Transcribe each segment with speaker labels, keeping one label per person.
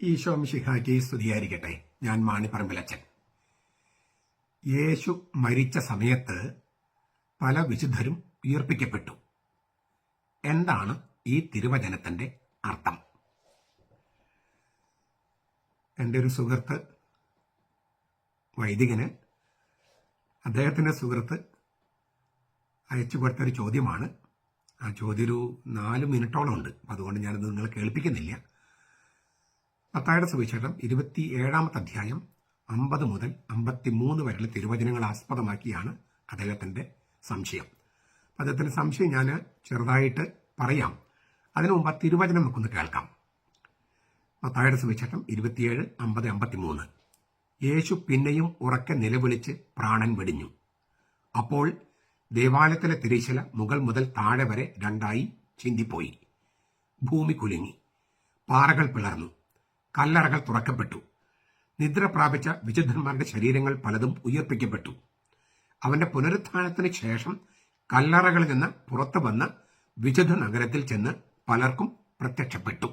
Speaker 1: ഈശോ മിശിഹായ്ക്ക് സ്തുതിയായിരിക്കട്ടെ. ഞാൻ മാണിപ്പറമ്പിലച്ചൻ. യേശു മരിച്ച സമയത്ത് പല വിശുദ്ധരും ഉയർപ്പിക്കപ്പെട്ടു. എന്താണ് ഈ തിരുവചനത്തിന്റെ അർത്ഥം? എൻ്റെ ഒരു സുഹൃത്ത് വൈദികന് അദ്ദേഹത്തിൻ്റെ സുഹൃത്ത് അയച്ചു കൊടുത്തൊരു ചോദ്യമാണ്. ആ ചോദ്യം ഒരു 4 മിനിറ്റോളം ഉണ്ട്. അതുകൊണ്ട് ഞാനത് നിങ്ങളെ കേൾപ്പിക്കുന്നില്ല. മത്തായിയുടെ സുവിശേഷം 27-ാമത്തെ അധ്യായം 50 മുതൽ 53 വരെയുള്ള തിരുവചനങ്ങൾ ആസ്പദമാക്കിയാണ് അദ്ദേഹത്തിന്റെ സംശയം. അദ്ദേഹത്തിന്റെ സംശയം ഞാൻ ചെറുതായിട്ട് പറയാം. അതിനു മുമ്പ് ആ തിരുവചനം നമുക്കൊന്ന് കേൾക്കാം. മത്തായിയുടെ സുവിശേഷം 27, 50, 53. യേശു പിന്നെയും ഉറക്കെ നിലവിളിച്ച് പ്രാണൻ വെടിഞ്ഞു. അപ്പോൾ ദേവാലയത്തിലെ തിരശ്ശീല മുകൾ മുതൽ താഴെ വരെ 2ആയി ചിന്തിപ്പോയി. ഭൂമി കുലുങ്ങി, പാറകൾ പിളർന്നു, കല്ലറകൾ തുറക്കപ്പെട്ടു. നിദ്ര പ്രാപിച്ച വിശുദ്ധന്മാരുടെ ശരീരങ്ങൾ പലതും ഉയർപ്പിക്കപ്പെട്ടു. അവന്റെ പുനരുത്ഥാനത്തിന് ശേഷം കല്ലറകളിൽ നിന്ന് പുറത്തു വന്ന് വിശുദ്ധ നഗരത്തിൽ ചെന്ന് പലർക്കും പ്രത്യക്ഷപ്പെട്ടു.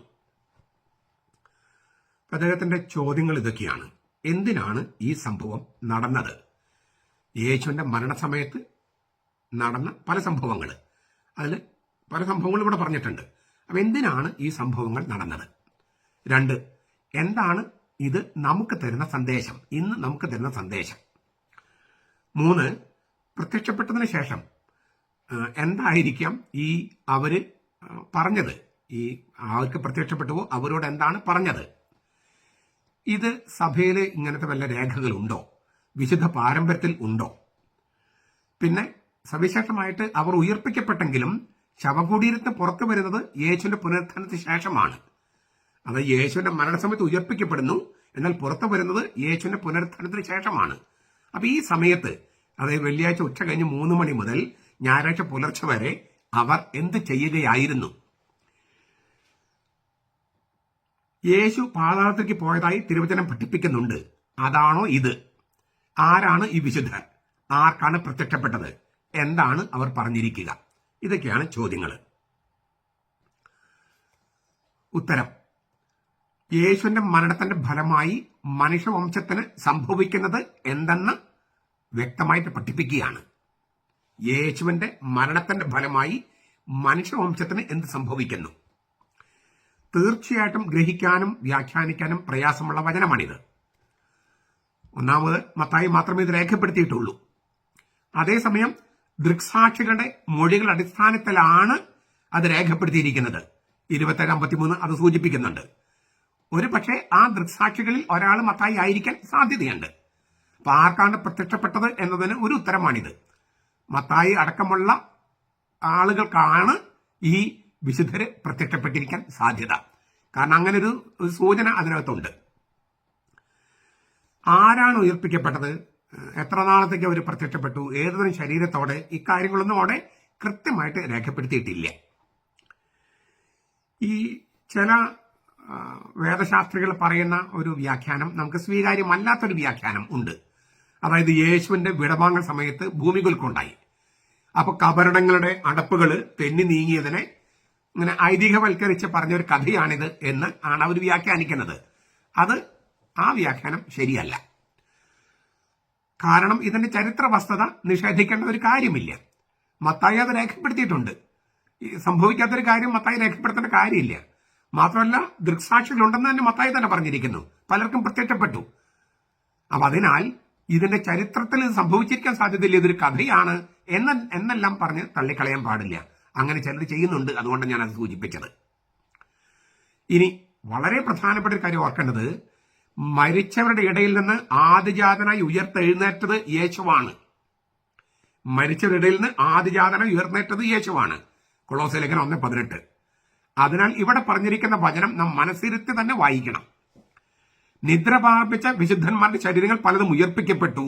Speaker 1: അദ്ദേഹത്തിന്റെ ചോദ്യങ്ങൾ ഇതൊക്കെയാണ്. എന്തിനാണ് ഈ സംഭവം നടന്നത്? യേശുവിന്റെ മരണസമയത്ത് നടന്ന പല സംഭവങ്ങൾ, അതിൽ പല സംഭവങ്ങളും ഇവിടെ പറഞ്ഞിട്ടുണ്ട്. അപ്പൊ എന്തിനാണ് ഈ സംഭവങ്ങൾ നടന്നത്? 2, എന്താണ് ഇത് നമുക്ക് തരുന്ന സന്ദേശം, ഇന്ന് നമുക്ക് തരുന്ന സന്ദേശം? 3, പ്രത്യക്ഷപ്പെട്ടതിന് ശേഷം എന്തായിരിക്കാം ഈ അവര് പറഞ്ഞത്? ഈ ആർക്ക് പ്രത്യക്ഷപ്പെട്ടുവോ അവരോട് എന്താണ് പറഞ്ഞത്? ഇത് സഭയിൽ ഇങ്ങനത്തെ വല്ല രേഖകളുണ്ടോ? വിശുദ്ധ പാരമ്പര്യത്തിൽ ഉണ്ടോ? പിന്നെ സവിശേഷമായിട്ട് അവർ ഉയർപ്പിക്കപ്പെട്ടെങ്കിലും ശവകുടീരത്തിന് പുറത്തു വരുന്നത് യേശുവിന്റെ പുനരുത്ഥാനത്തിന് ശേഷമാണ്. അത് യേശുവിന്റെ മരണസമയത്ത് ഉയർപ്പിക്കപ്പെടുന്നു, എന്നാൽ പുറത്തു വരുന്നത് യേശുവിന്റെ പുനരുത്ഥാനത്തിന് ശേഷമാണ്. അപ്പൊ ഈ സമയത്ത്, അതായത് വെള്ളിയാഴ്ച ഉച്ച കഴിഞ്ഞ് 3 മണി മുതൽ ഞായറാഴ്ച പുലർച്ചെ വരെ അവർ എന്ത് ചെയ്യുകയായിരുന്നു? യേശു പാതാളത്തിലേക്ക് പോയതായി തിരുവചനം പഠിപ്പിക്കുന്നുണ്ട്. അതാണോ ഇത്? ആരാണ് ഈ വിശുദ്ധർ? ആർക്കാണ് പ്രത്യക്ഷപ്പെട്ടത്? എന്താണ് അവർ പറഞ്ഞിരിക്കുക? ഇതൊക്കെയാണ് ചോദ്യങ്ങൾ. ഉത്തരം: യേശുവിന്റെ മരണത്തിന്റെ ഫലമായി മനുഷ്യവംശത്തിന് സംഭവിക്കുന്നത് എന്തെന്ന് വ്യക്തമായിട്ട് പഠിപ്പിക്കുകയാണ്. യേശുവിന്റെ മരണത്തിന്റെ ഫലമായി മനുഷ്യവംശത്തിന് എന്ത് സംഭവിക്കുന്നു? തീർച്ചയായിട്ടും ഗ്രഹിക്കാനും വ്യാഖ്യാനിക്കാനും പ്രയാസമുള്ള വചനമാണിത്. ഒന്നാമത്, മത്തായി മാത്രമേ ഇത് രേഖപ്പെടുത്തിയിട്ടുള്ളൂ. അതേസമയം ദൃക്സാക്ഷികളുടെ മൊഴികളുടെ അടിസ്ഥാനത്തിലാണ് അത് രേഖപ്പെടുത്തിയിരിക്കുന്നത്. 27-53 അത് സൂചിപ്പിക്കുന്നുണ്ട്. ഒരു പക്ഷേ ആ ദൃക്സാക്ഷികളിൽ ഒരാൾ മത്തായി ആയിരിക്കാൻ സാധ്യതയുണ്ട്. അപ്പൊ ആർക്കാണ് പ്രത്യക്ഷപ്പെട്ടത് എന്നതിന് ഒരു ഉത്തരമാണിത്. മത്തായി അടക്കമുള്ള ആളുകൾക്കാണ് ഈ വിശുദ്ധര് പ്രത്യക്ഷപ്പെട്ടിരിക്കാൻ സാധ്യത. കാരണം അങ്ങനെ ഒരു സൂചന അതിനകത്തുണ്ട്. ആരാണ് ഉയർപ്പിക്കപ്പെട്ടത്? എത്ര നാളത്തേക്ക് അവർ പ്രത്യക്ഷപ്പെട്ടു? ഏതൊരു ശരീരത്തോടെ? ഇക്കാര്യങ്ങളൊന്നും അവിടെ കൃത്യമായിട്ട് രേഖപ്പെടുത്തിയിട്ടില്ല. ഈ ചില വേദശാസ്ത്രികൾ പറയുന്ന ഒരു വ്യാഖ്യാനം നമുക്ക് സ്വീകാര്യമല്ലാത്തൊരു വ്യാഖ്യാനം ഉണ്ട്. അതായത് യേശുവിന്റെ വിടവാങ്ങൽ സമയത്ത് ഭൂമികുലുക്കമുണ്ടായി. അപ്പൊ കബറിടങ്ങളുടെ അടപ്പുകൾ തെന്നി നീങ്ങിയതിനെ ഇങ്ങനെ ഐതിഹ്യവൽക്കരിച്ച് പറഞ്ഞൊരു കഥയാണിത് എന്ന് ആണ് അവർ വ്യാഖ്യാനിക്കുന്നത്. ആ വ്യാഖ്യാനം ശരിയല്ല. കാരണം ഇതിന്റെ ചരിത്ര വസ്തുത നിഷേധിക്കേണ്ട ഒരു കാര്യമില്ല. മത്തായി അത് രേഖപ്പെടുത്തിയിട്ടുണ്ട്. സംഭവിക്കാത്തൊരു കാര്യം മത്തായി രേഖപ്പെടുത്തേണ്ട കാര്യമില്ല. മാത്രമല്ല, ദൃക്സാക്ഷികളുണ്ടെന്ന് തന്നെ മത്തായി തന്നെ പറഞ്ഞിരിക്കുന്നു. പലർക്കും പ്രത്യക്ഷപ്പെട്ടു. അപ്പൊ അതിനാൽ ഇതിന്റെ ചരിത്രത്തിൽ ഇത് സംഭവിച്ചിരിക്കാൻ സാധ്യതയില്ല, ഇതൊരു കഥയാണ് എന്നെല്ലാം പറഞ്ഞ് തള്ളിക്കളയാൻ പാടില്ല. അങ്ങനെ ചിലർ ചെയ്യുന്നുണ്ട്. അതുകൊണ്ട് ഞാൻ അത് സൂചിപ്പിച്ചത്. ഇനി വളരെ പ്രധാനപ്പെട്ട ഒരു കാര്യം ഓർക്കേണ്ടത്, മരിച്ചവരുടെ ഇടയിൽ നിന്ന് ആദിജാതനായി ഉയർത്തെഴുന്നേറ്റത് യേശുവാണ്. മരിച്ചവരുടെ ഇടയിൽ നിന്ന് ആദിജാതനായി ഉയർന്നേറ്റത് യേശുവാണ്. കൊളോസ്യ ലേഖനം 1:18. അതിനാൽ ഇവിടെ പറഞ്ഞിരിക്കുന്ന വചനം നാം മനസ്സിരുത്തി തന്നെ വായിക്കണം. നിദ്ര പ്രാപിച്ച വിശുദ്ധന്മാരുടെ ശരീരങ്ങൾ പലതും ഉയർപ്പിക്കപ്പെട്ടു.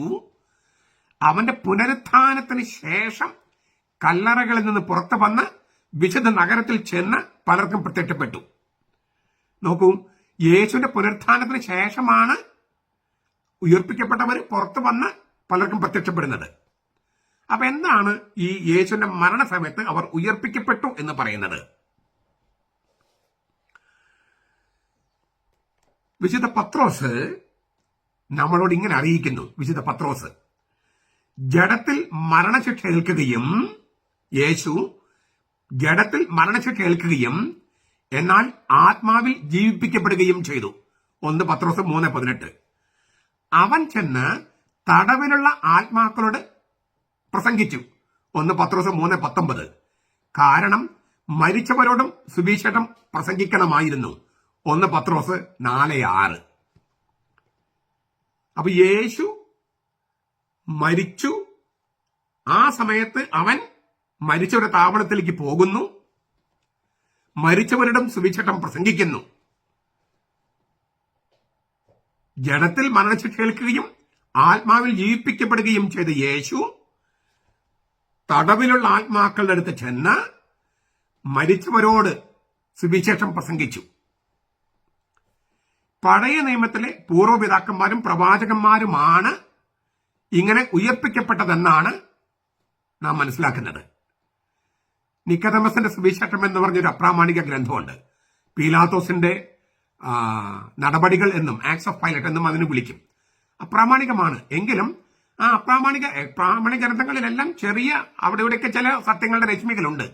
Speaker 1: അവന്റെ പുനരുത്ഥാനത്തിന് ശേഷം കല്ലറകളിൽ നിന്ന് പുറത്തു വന്ന് വിശുദ്ധ നഗരത്തിൽ ചെന്ന് പലർക്കും പ്രത്യക്ഷപ്പെട്ടു. നോക്കൂ, യേശുവിന്റെ പുനരുത്ഥാനത്തിന് ശേഷമാണ് ഉയർപ്പിക്കപ്പെട്ടവർ പുറത്തു വന്ന് പലർക്കും പ്രത്യക്ഷപ്പെടുന്നത്. അപ്പൊ എന്താണ് ഈ യേശുവിന്റെ മരണസമയത്ത് അവർ ഉയർപ്പിക്കപ്പെട്ടു എന്ന് പറയുന്നത്? വിശുദ്ധ പത്രോസ് നമ്മളോട് ഇങ്ങനെ അറിയിക്കുന്നു. വിശുദ്ധ പത്രോസ് ജഡത്തിൽ മരണശിക്ഷ ഏൽക്കുകയും, യേശു ജഡത്തിൽ മരണശിക്ഷ ഏൽക്കുകയും എന്നാൽ ആത്മാവിൽ ജീവിപ്പിക്കപ്പെടുകയും ചെയ്തു. 1 പത്രോസ് 3:18. അവൻ ചെന്ന് തടവിലുള്ള ആത്മാക്കളോട് പ്രസംഗിച്ചു. 1 പത്രോസ് 3:19. കാരണം മരിച്ചവരോടും സുവിശേഷം പ്രസംഗിക്കണമായിരുന്നു. 1 പത്രോസ് 4:6. അപ്പൊ യേശു മരിച്ചു. ആ സമയത്ത് അവൻ മരിച്ചവരുടെ താവളത്തിലേക്ക് പോകുന്നു, മരിച്ചവരുടെ സുവിശേഷം പ്രസംഗിക്കുന്നു. ജഡത്തിൽ മരണശിക്ഷ ഏൽക്കുകയും ആത്മാവിൽ ജീവിപ്പിക്കപ്പെടുകയും ചെയ്ത യേശു തടവിലുള്ള ആത്മാക്കളുടെ അടുത്ത് ചെന്ന് മരിച്ചവരോട് സുവിശേഷം പ്രസംഗിച്ചു. പഴയ നിയമത്തിലെ പൂർവ്വപിതാക്കന്മാരും പ്രവാചകന്മാരുമാണ് ഇങ്ങനെ ഉയർപ്പിക്കപ്പെട്ടതെന്നാണ് നാം മനസ്സിലാക്കുന്നത്. നിക്കോദെമസിന്റെ സുവിശേഷം എന്ന് പറഞ്ഞൊരു അപ്രാമാണിക ഗ്രന്ഥമുണ്ട്. പീലാത്തോസിന്റെ നടപടികൾ എന്നും ആക്ട്സ് ഓഫ് പൈലറ്റ് എന്നും അതിന് വിളിക്കും. അപ്രാമാണികമാണ്. എങ്കിലും ആ പ്രാമാണിക ഗ്രന്ഥങ്ങളിലെല്ലാം ചെറിയ അവിടെ ഇവിടെയൊക്കെ ചില സത്യങ്ങളുടെ രശ്മികളുണ്ട്.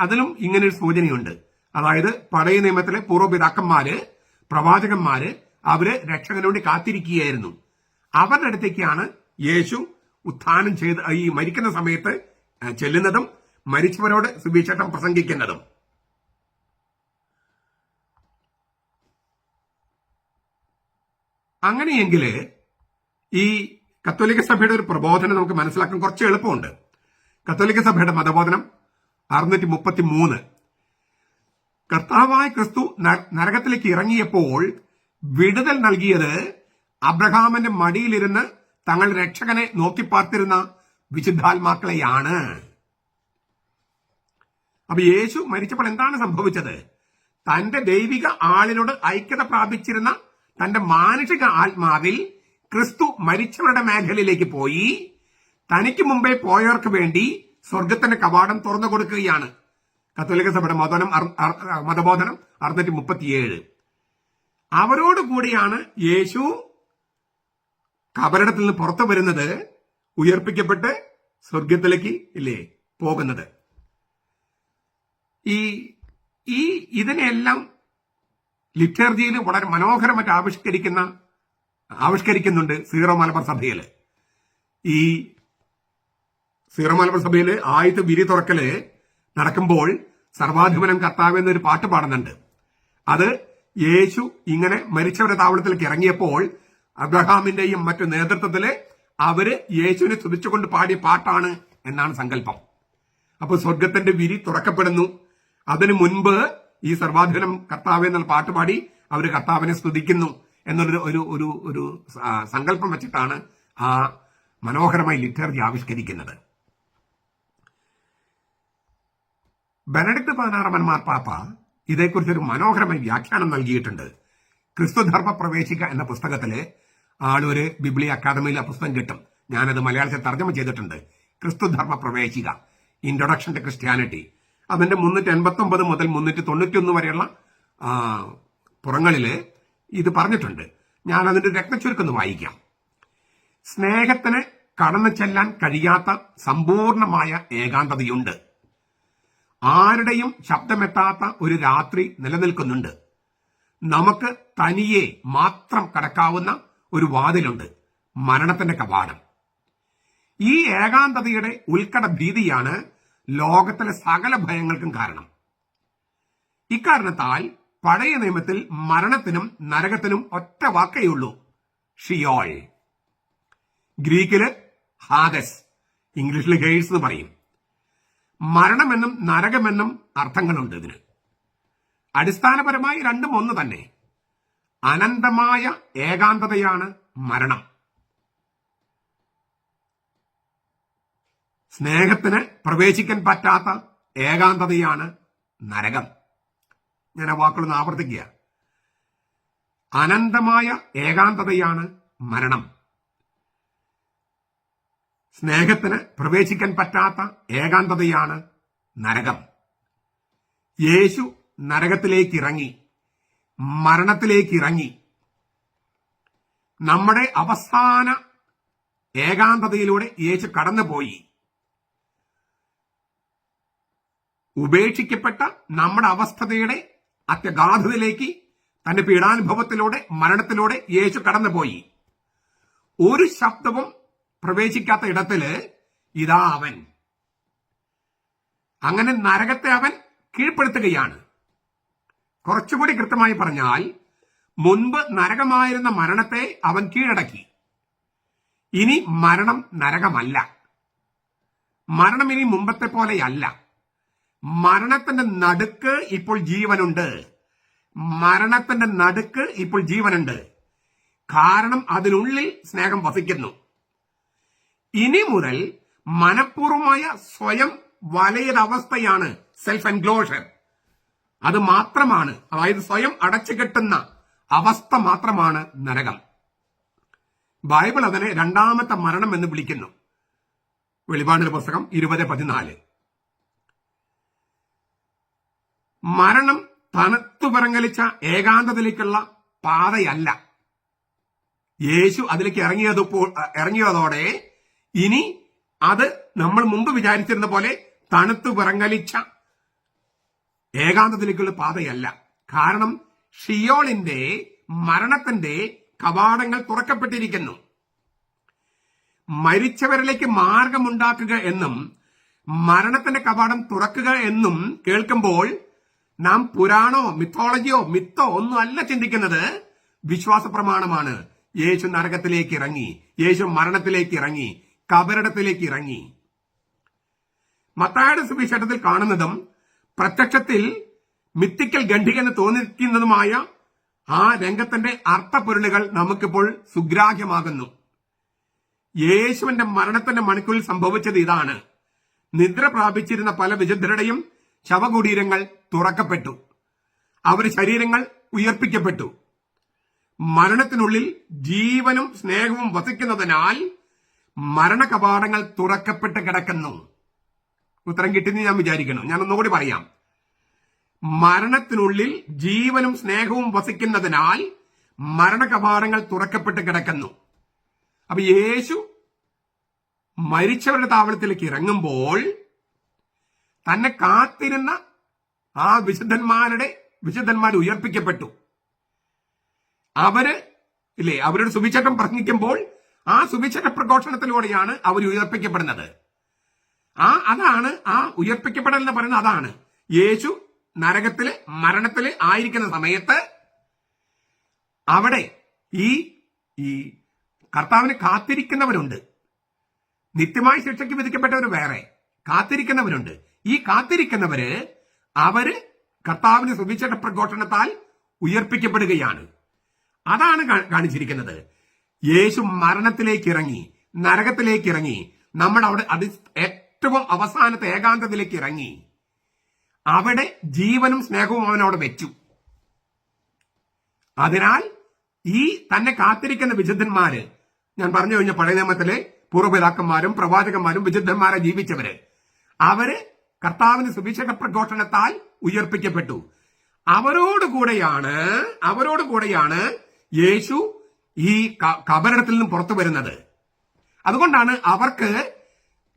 Speaker 1: അതിലും ഇങ്ങനൊരു സൂചനയുണ്ട്. അതായത് പഴയ നിയമത്തിലെ പൂർവ്വപിതാക്കന്മാര്, പ്രവാചകന്മാര്, അവര് രക്ഷകന് വേണ്ടി കാത്തിരിക്കുകയായിരുന്നു. അവരുടെ അടുത്തേക്കാണ് യേശു ഉത്ഥാനം ചെയ്ത് ഈ മരിക്കുന്ന സമയത്ത് ചെല്ലുന്നതും മരിച്ചവരോട് സുവിശേഷം പ്രസംഗിക്കുന്നതും. അങ്ങനെയെങ്കിൽ ഈ കത്തോലിക്ക സഭയുടെ ഒരു പ്രബോധനം നമുക്ക് മനസ്സിലാക്കാൻ കുറച്ച് എളുപ്പമുണ്ട്. കത്തോലിക്ക സഭയുടെ മതബോധനം 633. കർത്താവായ ക്രിസ്തു നരകത്തിലേക്ക് ഇറങ്ങിയപ്പോൾ വിടുതൽ നൽകിയത് അബ്രഹാമിന്റെ മടിയിലിരുന്ന് തങ്ങൾ രക്ഷകനെ നോക്കിപ്പാർത്തിരുന്ന വിശുദ്ധാത്മാക്കളെയാണ്. അപ്പൊ യേശു മരിച്ചപ്പോൾ എന്താണ് സംഭവിച്ചത്? തന്റെ ദൈവിക ആളിനോട് ഐക്യത പ്രാപിച്ചിരുന്ന തന്റെ മാനുഷിക ആത്മാവിൽ ക്രിസ്തു മരിച്ചവരുടെ മേഖലയിലേക്ക് പോയി തനിക്ക് മുമ്പേ പോയവർക്ക് വേണ്ടി സ്വർഗത്തിന്റെ കവാടം തുറന്നു കൊടുക്കുകയാണ്. കത്തോലിക്ക സഭയുടെ മതബോധനം 637. അവരോട് കൂടിയാണ് യേശു കബറിടത്തിൽ നിന്ന് പുറത്തു വരുന്നത്, ഉയർപ്പിക്കപ്പെട്ട് സ്വർഗത്തിലേക്ക് ഇല്ലേ പോകുന്നത്. ഇതിനെല്ലാം ലിറ്റർജിയിൽ വളരെ മനോഹരമായിട്ട് ആവിഷ്കരിക്കുന്നുണ്ട് സീറോ മലബാർ സഭയിൽ. ഈ സീറോ മലബാർ സഭയിൽ ആദ്യത്തെ വിരി തുറക്കല് നടക്കുമ്പോൾ സർവാധിപനം കർത്താവ് എന്നൊരു പാട്ട് പാടുന്നുണ്ട്. അത് യേശു ഇങ്ങനെ മരിച്ചവരുടെ താവളത്തിലേക്ക് ഇറങ്ങിയപ്പോൾ അബ്രഹാമിന്റെയും മറ്റു നേതൃത്വത്തില് അവര് യേശുവിനെ സ്തുതിച്ചുകൊണ്ട് പാടിയ പാട്ടാണ് എന്നാണ് സങ്കല്പം. അപ്പൊ സ്വർഗത്തിന്റെ വിരി തുറക്കപ്പെടുന്നു. അതിനു മുൻപ് ഈ സർവാധിപനം കർത്താവ് എന്നുള്ള പാട്ട് പാടി അവര് കർത്താവിനെ സ്തുതിക്കുന്നു എന്നൊരു ഒരു സങ്കല്പം വെച്ചിട്ടാണ് ആ മനോഹരമായി ലിറ്റർജി ആവിഷ്കരിക്കുന്നത്. ബെനഡിക്ട് 16 മാർപ്പാപ്പ ഇതേക്കുറിച്ചൊരു മനോഹരമായ വ്യാഖ്യാനം നൽകിയിട്ടുണ്ട്. ക്രിസ്തുധർമ്മ പ്രവേശിക എന്ന പുസ്തകത്തില് ആളൊരു ബിബ്ലി അക്കാദമിയിൽ ആ പുസ്തകം കിട്ടും. ഞാനത് മലയാളത്തിൽ തർജ്ജമ ചെയ്തിട്ടുണ്ട്. ക്രിസ്തുധർമ്മ പ്രവേശിക, ഇൻട്രൊഡക്ഷൻ ടു ക്രിസ്ത്യാനിറ്റി. അതിന്റെ 389 മുതൽ 391 വരെയുള്ള പുറങ്ങളില് ഇത് പറഞ്ഞിട്ടുണ്ട്. ഞാൻ അതിന്റെ രത്നച്ചുരുക്കൊന്ന് വായിക്കാം. സ്നേഹത്തിന് കടന്നു ചെല്ലാൻ കഴിയാത്ത സമ്പൂർണമായ ഏകാന്തതയുണ്ട്. ആരുടെയും ശബ്ദമെത്താത്ത ഒരു രാത്രി നിലനിൽക്കുന്നുണ്ട്. നമുക്ക് തനിയെ മാത്രം കടക്കാവുന്ന ഒരു വാതിലുണ്ട്, മരണത്തിന്റെ കവാടം. ഈ ഏകാന്തതയുടെ ഉത്കട ഭീതിയാണ് ലോകത്തിലെ സകല ഭയങ്ങൾക്കും കാരണം. ഇക്കാരണത്താൽ പഴയ നിയമത്തിൽ മരണത്തിനും നരകത്തിനും ഒറ്റ വാക്കേയുള്ളൂ, ഷിയോൾ. ഗ്രീക്കില് ഹാദസ്, ഇംഗ്ലീഷിൽ ഹെയ്ഡ്സ് എന്ന് പറയും. മരണമെന്നും നരകമെന്നും അർത്ഥങ്ങളുണ്ട് ഇതിന്. അടിസ്ഥാനപരമായി രണ്ടും ഒന്ന് തന്നെ. അനന്തമായ ഏകാന്തതയാണ് മരണം. സ്നേഹത്തിന് പ്രവേശിക്കാൻ പറ്റാത്ത ഏകാന്തതയാണ് നരകം. ഞാൻ ആ വാക്കുകളൊന്ന് ആവർത്തിക്കുക. അനന്തമായ ഏകാന്തതയാണ് മരണം. സ്നേഹത്തിന് പ്രവേശിക്കാൻ പറ്റാത്ത ഏകാന്തതയാണ് നരകം. യേശു നരകത്തിലേക്ക് ഇറങ്ങി മരണത്തിലേക്ക് ഇറങ്ങി. നമ്മുടെ അവസാന ഏകാന്തതയിലൂടെ യേശു കടന്നുപോയി. ഉപേക്ഷിക്കപ്പെട്ട നമ്മുടെ അവസ്ഥയുടെ അത്യഗാധതയിലേക്ക് തന്റെ പീഡാനുഭവത്തിലൂടെ മരണത്തിലൂടെ യേശു കടന്നുപോയി. ഒരു ശബ്ദവും പ്രവേശിക്കാത്ത ഇടത്തില് ഇതാ അവൻ. അങ്ങനെ നരകത്തെ അവൻ കീഴ്പ്പെടുത്തുകയാണ്. കുറച്ചുകൂടി കൃത്യമായി പറഞ്ഞാൽ, മുൻപ് നരകമായിരുന്ന മരണത്തെ അവൻ കീഴടക്കി. ഇനി മരണം നരകമല്ല. മരണം ഇനി മുമ്പത്തെ പോലെയല്ല. മരണത്തിന്റെ നടുക്ക് ഇപ്പോൾ ജീവനുണ്ട്. മരണത്തിന്റെ നടുക്ക് ഇപ്പോൾ ജീവനുണ്ട്. കാരണം അതിനുള്ളിൽ സ്നേഹം വസിക്കുന്നു. ഇനി മുതൽ മനഃപൂർവമായ സ്വയം വലയൊരവസ്ഥയാണ് സെൽഫ് എൻക്ലോഷർ. അത് മാത്രമാണ്, അതായത് സ്വയം അടച്ചുകെട്ടുന്ന അവസ്ഥ മാത്രമാണ് നരകം. ബൈബിൾ അതിനെ രണ്ടാമത്തെ മരണം എന്ന് വിളിക്കുന്നു. വെളിപാടിന്റെ പുസ്തകം 20:14. മരണം തണുത്തു പിറങ്ങലിച്ച ഏകാന്തതയിലേക്കുള്ള പാതയല്ല. യേശു അതിലേക്ക് ഇറങ്ങിയതോടെ ഇനി അത് നമ്മൾ മുമ്പ് വിചാരിച്ചിരുന്ന പോലെ തണുത്തു പിറങ്ങലിച്ച ഏകാന്തതയിലേക്കുള്ള പാതയല്ല. കാരണം ഷിയോളിന്റെ, മരണത്തിന്റെ കവാടങ്ങൾ തുറക്കപ്പെട്ടിരിക്കുന്നു. മരിച്ചവരിലേക്ക് മാർഗമുണ്ടാക്കുക എന്നും മരണത്തിന്റെ കവാടം തുറക്കുക എന്നും കേൾക്കുമ്പോൾ നാം പുരാണോ മിത്തോളജിയോ മിത്തോ ഒന്നും അല്ല ചിന്തിക്കുന്നത്. വിശ്വാസ പ്രമാണമാണ്. യേശു നരകത്തിലേക്ക് ഇറങ്ങി, യേശു മരണത്തിലേക്ക് ഇറങ്ങി, കബറിടത്തിലേക്ക് ഇറങ്ങി. മത്തായിയുടെ സുവിശേഷത്തിൽ കാണുന്നതും പ്രത്യക്ഷത്തിൽ മിത്തിക്കൽ ഗണ്ഡികെന്ന് തോന്നിക്കുന്നതുമായ ആ രംഗത്തിന്റെ അർത്ഥപൊരുളുകൾ നമുക്കിപ്പോൾ സുഗ്രാഹ്യമാകുന്നു. യേശുവിന്റെ മരണത്തിന്റെ മണിക്കൂറിൽ സംഭവിച്ചത് ഇതാണ്. നിദ്ര പ്രാപിച്ചിരുന്ന പല വിശുദ്ധരുടെയും ശവകുടീരങ്ങൾ തുറക്കപ്പെട്ടു. അവരുടെ ശരീരങ്ങൾ ഉയർപ്പിക്കപ്പെട്ടു. മരണത്തിനുള്ളിൽ ജീവനും സ്നേഹവും വസിക്കുന്നതിനാൽ മരണ കവാടങ്ങൾ തുറക്കപ്പെട്ട് കിടക്കുന്നു. ഉത്തരം കിട്ടിയെന്ന് ഞാൻ വിചാരിക്കുന്നു. ഞാൻ ഒന്നുകൂടി പറയാം. മരണത്തിനുള്ളിൽ ജീവനും സ്നേഹവും വസിക്കുന്നതിനാൽ മരണ കവാടങ്ങൾ തുറക്കപ്പെട്ട് കിടക്കുന്നു. അപ്പൊ യേശു മരിച്ചവരുടെ താവളത്തിലേക്ക് ഇറങ്ങുമ്പോൾ തന്നെ കാത്തിരുന്ന ആ വിശുദ്ധന്മാർ ഉയർപ്പിക്കപ്പെട്ടു. അവരുടെ സുവിശേഷം പ്രസംഗിക്കുമ്പോൾ ആ സുവിശേഷ പ്രഘോഷണത്തിലൂടെയാണ് അവർ ഉയർപ്പിക്കപ്പെടുന്നത്. അതാണ് ആ ഉയർപ്പിക്കപ്പെടൽ എന്ന് പറയുന്നത്. അതാണ് യേശു നരകത്തില് മരണത്തില് ആയിരിക്കുന്ന സമയത്ത് അവിടെ ഈ കർത്താവിന് കാത്തിരിക്കുന്നവരുണ്ട്. നിത്യമായ ശിക്ഷയ്ക്ക് വിധിക്കപ്പെട്ടവർ വേറെ, കാത്തിരിക്കുന്നവരുണ്ട്. ഈ കാത്തിരിക്കുന്നവര് അവര് കർത്താവിന് സുവിശേഷ പ്രഘോഷണത്താൽ ഉയർപ്പിക്കപ്പെടുകയാണ്. അതാണ് കാണിച്ചിരിക്കുന്നത്. യേശു മരണത്തിലേക്ക് ഇറങ്ങി, നരകത്തിലേക്ക് ഇറങ്ങി, നമ്മുടെ അവിടെ ഏറ്റവും അവസാനത്തെ ഏകാന്തതയിലേക്ക് ഇറങ്ങി. അവിടെ ജീവനും സ്നേഹവും അവനവിടെ വെച്ചു. അതിനാൽ ഈ തന്നെ കാത്തിരിക്കുന്ന വിശുദ്ധന്മാര്, ഞാൻ പറഞ്ഞു കഴിഞ്ഞ പഴയ നിയമത്തിലെ പൂർവ്വപിതാക്കന്മാരും പ്രവാചകന്മാരും വിശുദ്ധന്മാരെ ജീവിച്ചവര്, അവര് കർത്താവിന് സുവിശേഷ പ്രഘോഷണത്താൽ ഉയർപ്പിക്കപ്പെട്ടു. അവരോടുകൂടെയാണ് യേശു ഈ കബറിടത്തിൽ നിന്നും പുറത്തു വരുന്നത്. അതുകൊണ്ടാണ് അവർക്ക്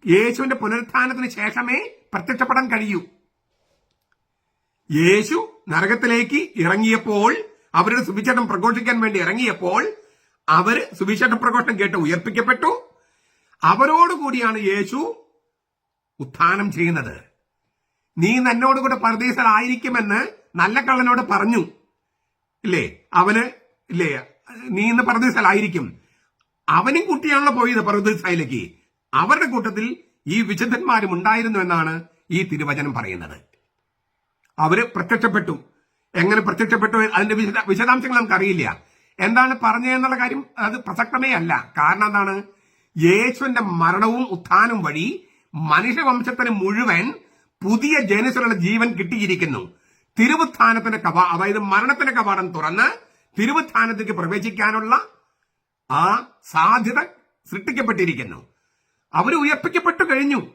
Speaker 1: യേശുവിന്റെ പുനരുത്ഥാനത്തിന് ശേഷമേ പ്രത്യക്ഷപ്പെടാൻ കഴിയൂ. യേശു നരകത്തിലേക്ക് ഇറങ്ങിയപ്പോൾ, അവരുടെ സുവിശേഷം പ്രഘോഷിക്കാൻ വേണ്ടി ഇറങ്ങിയപ്പോൾ അവര് സുവിശേഷ പ്രഘോഷണം കേട്ട് ഉയർപ്പിക്കപ്പെട്ടു. അവരോടുകൂടിയാണ് യേശു ഉത്ഥാനം ചെയ്യുന്നത്. നീ എന്നോടുകൂടെ പരദീസയിലായിരിക്കുമെന്ന് നല്ല കള്ളനോട് പറഞ്ഞു, ഇല്ലേ? നീ ഇന്ന് പരദീസയിലായിരിക്കും. അവനും കുട്ടിയാണല്ലോ പോയത് പരദീസയിലേക്ക്. അവരുടെ കൂട്ടത്തിൽ ഈ വിശുദ്ധന്മാരും ഉണ്ടായിരുന്നു എന്നാണ് ഈ തിരുവചനം പറയുന്നത്. അവര് പ്രത്യക്ഷപ്പെട്ടു. എങ്ങനെ പ്രത്യക്ഷപ്പെട്ടു അതിന്റെ വിശദാംശങ്ങൾ നമുക്കറിയില്ല. എന്താണ് പറഞ്ഞതെന്നുള്ള കാര്യം അത് പ്രസക്തമേ അല്ല. കാരണം എന്താണ്? യേശുവിന്റെ മരണവും ഉത്ഥാനവും വഴി മനുഷ്യവംശത്തിന് മുഴുവൻ പുതിയ ജനസിലുള്ള ജീവൻ കിട്ടിയിരിക്കുന്നു. തിരുവുത്ഥാനത്തിന്റെ അതായത് മരണത്തിന്റെ കവാടം തുറന്ന് തിരുവുത്ഥാനത്തേക്ക് പ്രവേശിക്കാനുള്ള ആ സാധ്യത സൃഷ്ടിക്കപ്പെട്ടിരിക്കുന്നു. അവര് ഉയർപ്പിക്കപ്പെട്ടു കഴിഞ്ഞു.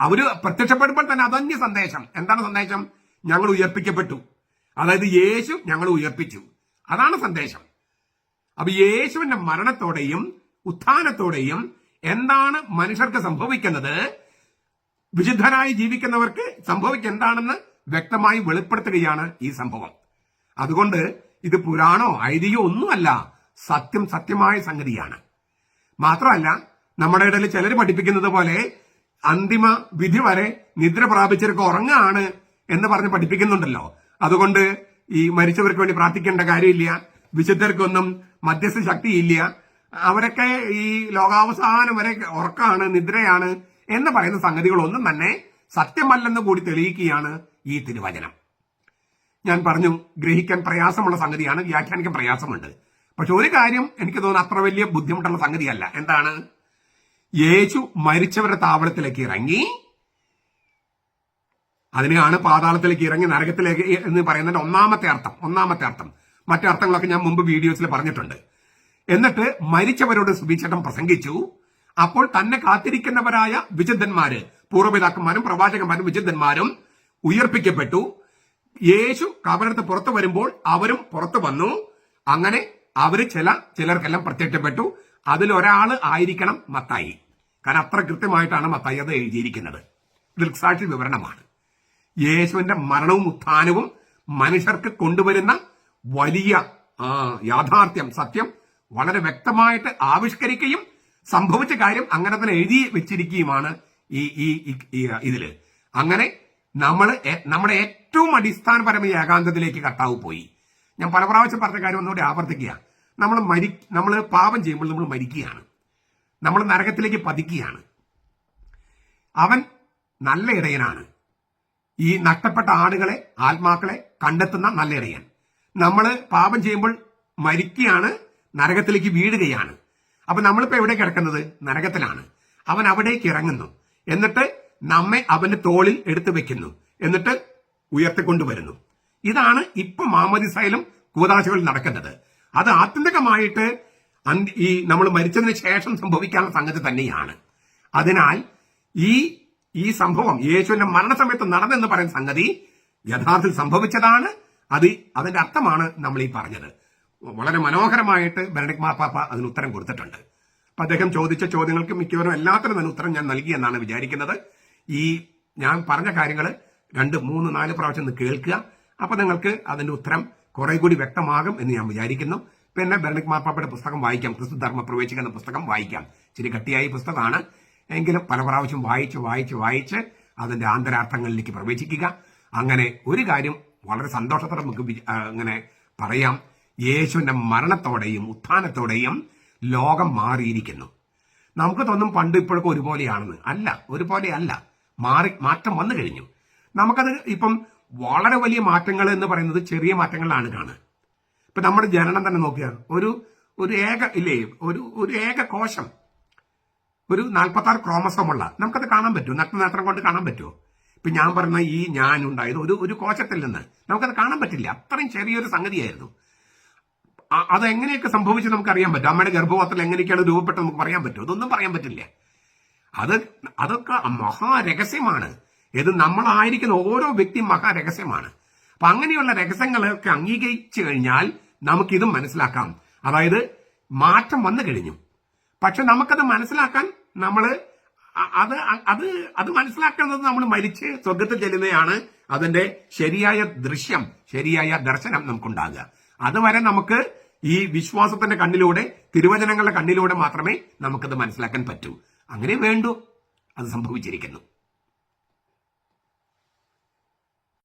Speaker 1: അവര് പ്രത്യക്ഷപ്പെടുമ്പോൾ തന്നെ അതന്യ സന്ദേശം. എന്താണ് സന്ദേശം? ഞങ്ങൾ ഉയർപ്പിക്കപ്പെട്ടു. അതായത് യേശു ഞങ്ങൾ ഉയർപ്പിച്ചു. അതാണ് സന്ദേശം. അപ്പൊ യേശുവിന്റെ മരണത്തോടെയും ഉത്ഥാനത്തോടെയും എന്താണ് മനുഷ്യർക്ക് സംഭവിക്കുന്നത്, വിശുദ്ധരായി ജീവിക്കുന്നവർക്ക് സംഭവിക്കുക എന്താണെന്ന് വ്യക്തമായി വെളിപ്പെടുത്തുകയാണ് ഈ സംഭവം. അതുകൊണ്ട് ഇത് പുരാണോ ഐതിഹ്യമോ ഒന്നുമല്ല, സത്യമായ സംഗതിയാണ്. മാത്രമല്ല, നമ്മുടെ ഇടയിൽ ചിലർ പഠിപ്പിക്കുന്നത് പോലെ അന്തിമ വിധി വരെ നിദ്ര പ്രാപിച്ചവർക്ക് ഉറങ്ങാണ് എന്ന് പറഞ്ഞ് പഠിപ്പിക്കുന്നുണ്ടല്ലോ. അതുകൊണ്ട് ഈ മരിച്ചവർക്ക് വേണ്ടി പ്രാർത്ഥിക്കേണ്ട കാര്യമില്ല, വിശുദ്ധർക്കൊന്നും മധ്യസ്ഥ ശക്തിയില്ല, അവരൊക്കെ ഈ ലോകാവസാനം വരെ ഉറക്കാണ്, നിദ്രയാണ് എന്ന് പറയുന്ന സംഗതികളൊന്നും തന്നെ സത്യമല്ലെന്ന് കൂടി തെളിയിക്കുകയാണ് ഈ തിരുവചനം. ഞാൻ പറഞ്ഞു, ഗ്രഹിക്കാൻ പ്രയാസമുള്ള സംഗതിയാണ്, വ്യാഖ്യാനിക്കാൻ പ്രയാസമുണ്ട്. പക്ഷെ ഒരു കാര്യം എനിക്ക് തോന്നുന്നു അത്ര വലിയ ബുദ്ധിമുട്ടുള്ള സംഗതിയല്ല. എന്താണ്? യേശു മരിച്ചവരുടെ താവളത്തിലേക്ക് ഇറങ്ങി, അതിനെയാണ് പാതാളത്തിലേക്ക് ഇറങ്ങി നരകത്തിലേക്ക് എന്ന് പറയുന്നതിന്റെ ഒന്നാമത്തെ അർത്ഥം. മറ്റു അർത്ഥങ്ങളൊക്കെ ഞാൻ മുമ്പ് വീഡിയോസിൽ പറഞ്ഞിട്ടുണ്ട്. എന്നിട്ട് മരിച്ചവരോട് സുവിശേഷം പ്രസംഗിച്ചു. അപ്പോൾ തന്നെ കാത്തിരിക്കുന്നവരായ വിശുദ്ധന്മാര്, പൂർവ്വപിതാക്കന്മാരും പ്രവാചകന്മാരും വിശുദ്ധന്മാരും ഉയർപ്പിക്കപ്പെട്ടു. യേശു കബറിനകത്ത് പുറത്തു വരുമ്പോൾ അവരും പുറത്തു വന്നു. അങ്ങനെ അവര് ചിലർക്കെല്ലാം പ്രത്യക്ഷപ്പെട്ടു. അതിലൊരാള് ആയിരിക്കണം മത്തായി. കാരണം അത്ര കൃത്യമായിട്ടാണ് മത്തായി അത് എഴുതിയിരിക്കുന്നത്. ദൃക്സാക്ഷി വിവരണമാണ്. യേശുവിന്റെ മരണവും ഉത്ഥാനവും മനുഷ്യർക്ക് കൊണ്ടുവരുന്ന വലിയ യാഥാർത്ഥ്യം, സത്യം വളരെ വ്യക്തമായിട്ട് ആവിഷ്കരിക്കുകയും സംഭവിച്ച കാര്യം അങ്ങനെ തന്നെ എഴുതി വെച്ചിരിക്കുകയുമാണ് ഇതില്. അങ്ങനെ നമ്മുടെ ഏറ്റവും അടിസ്ഥാനപരമായ ഏകാന്തത്തിലേക്ക് കർത്താവ് പോയി. ഞാൻ പല പ്രാവശ്യം പറഞ്ഞ കാര്യം ഒന്നുകൂടി ആവർത്തിക്കുക. നമ്മൾ പാപം ചെയ്യുമ്പോൾ നമ്മൾ മരിക്കുകയാണ്, നമ്മൾ നരകത്തിലേക്ക് പതിക്കുകയാണ്. അവൻ നല്ല ഇടയനാണ്, ഈ നഷ്ടപ്പെട്ട ആടുകളെ, ആത്മാക്കളെ കണ്ടെത്തുന്ന നല്ല ഇടയൻ. നമ്മൾ പാപം ചെയ്യുമ്പോൾ മരിക്കുകയാണ്, നരകത്തിലേക്ക് വീഴുകയാണ്. അപ്പൊ നമ്മളിപ്പോ എവിടെ കിടക്കുന്നത്? നരകത്തിലാണ്. അവൻ അവിടേക്ക് ഇറങ്ങുന്നു, എന്നിട്ട് നമ്മെ അവന്റെ തോളിൽ എടുത്തു വെക്കുന്നു, എന്നിട്ട് ഉയർത്തിക്കൊണ്ടുവരുന്നു. ഇതാണ് ഇപ്പൊ മാമോദിസയിലും കൂദാശകളിൽ നടക്കുന്നത്. അത് ആത്യന്തികമായിട്ട് നമ്മൾ മരിച്ചതിന് ശേഷം സംഭവിക്കാനുള്ള സംഗതി തന്നെയാണ്. അതിനാൽ ഈ സംഭവം യേശുവിന്റെ മരണസമയത്ത് നടന്നെന്ന് പറയുന്ന സംഗതി യഥാർത്ഥത്തിൽ സംഭവിച്ചതാണ്. അതിന്റെ അർത്ഥമാണ് നമ്മൾ ഈ പറഞ്ഞത്. വളരെ മനോഹരമായിട്ട് ബെനഡിക്ട് മാർപ്പാപ്പ അതിന് ഉത്തരം കൊടുത്തിട്ടുണ്ട്. അപ്പൊ അദ്ദേഹം ചോദിച്ച ചോദ്യങ്ങൾക്ക് മിക്കവരും എല്ലാത്തിനും തന്നെ ഉത്തരം ഞാൻ നൽകിയെന്നാണ് വിചാരിക്കുന്നത്. ഞാൻ പറഞ്ഞ കാര്യങ്ങൾ 2, 3, 4 പ്രാവശ്യം ഒന്ന് കേൾക്കുക. അപ്പൊ നിങ്ങൾക്ക് അതിന്റെ ഉത്തരം കുറെ കൂടി വ്യക്തമാകും എന്ന് ഞാൻ വിചാരിക്കുന്നു. പിന്നെ ബെനഡിക്ട് മാർപ്പാപ്പയുടെ പുസ്തകം വായിക്കാം, ക്രിസ്തു ധർമ്മ പ്രവേശിക എന്ന പുസ്തകം വായിക്കാം. ഇച്ചിരി കട്ടിയായ പുസ്തകമാണ്, എങ്കിലും പല പ്രാവശ്യം വായിച്ച് അതിന്റെ ആന്തരാർത്ഥങ്ങളിലേക്ക് പ്രവേശിക്കുക. അങ്ങനെ ഒരു കാര്യം വളരെ സന്തോഷത്തോടെ നമുക്ക് അങ്ങനെ പറയാം, യേശുവിന്റെ മരണത്തോടെയും ഉത്ഥാനത്തോടെയും ലോകം മാറിയിരിക്കുന്നു. നമുക്ക് തോന്നും പണ്ട് ഇപ്പോഴൊക്കെ ഒരുപോലെയാണെന്ന്. അല്ല, ഒരുപോലെ അല്ല, മാറ്റം വന്നു കഴിഞ്ഞു. നമുക്കത് ഇപ്പം വളരെ വലിയ മാറ്റങ്ങൾ എന്ന് പറയുന്നത് ചെറിയ മാറ്റങ്ങളിലാണ് കാണുക. ഇപ്പൊ നമ്മുടെ ജനനം തന്നെ നോക്കിയാൽ ഒരു ഏക കോശം, ഒരു 46 ക്രോമസോമുള്ള, നമുക്കത് കാണാൻ പറ്റുമോ? നഗ്നനേത്രം കൊണ്ട് കാണാൻ പറ്റുമോ? ഇപ്പൊ ഞാൻ പറഞ്ഞ ഈ ഞാൻ ഉണ്ടായത് ഒരു കോശത്തിൽ നിന്ന് നമുക്കത് കാണാൻ പറ്റില്ല. അത്രയും ചെറിയൊരു സംഗതിയായിരുന്നു. അതെങ്ങനെയൊക്കെ സംഭവിച്ചു നമുക്കറിയാൻ പറ്റും. അമ്മയുടെ ഗർഭപാത്രത്തിൽ എങ്ങനെയൊക്കെയാണ് രൂപപ്പെട്ടത് നമുക്ക് പറയാൻ പറ്റുമോ? ഇതൊന്നും പറയാൻ പറ്റില്ല. അതൊക്കെ മഹാരഹസ്യമാണ്. ഇത് നമ്മളായിരിക്കുന്ന ഓരോ വ്യക്തിയും മഹാരഹസ്യമാണ്. അപ്പൊ അങ്ങനെയുള്ള രഹസ്യങ്ങളൊക്കെ അംഗീകരിച്ചു കഴിഞ്ഞാൽ നമുക്കിതും മനസ്സിലാക്കാം. അതായത് മാറ്റം വന്നു കഴിഞ്ഞു. പക്ഷെ നമുക്കത് മനസ്സിലാക്കാൻ അത് മനസ്സിലാക്കുന്നത് നമ്മൾ മരിച്ച് സ്വർഗത്തിൽ ചെല്ലുന്നതാണ് അതിന്റെ ശരിയായ ദൃശ്യം, ശരിയായ ദർശനം നമുക്കുണ്ടാകുക. അതുവരെ നമുക്ക് ഈ വിശ്വാസത്തിന്റെ കണ്ണിലൂടെ, തിരുവചനങ്ങളുടെ കണ്ണിലൂടെ മാത്രമേ നമുക്കത് മനസ്സിലാക്കാൻ പറ്റൂ. അങ്ങനെ വേണ്ടു. അത് സംഭവിച്ചിരിക്കുന്നു.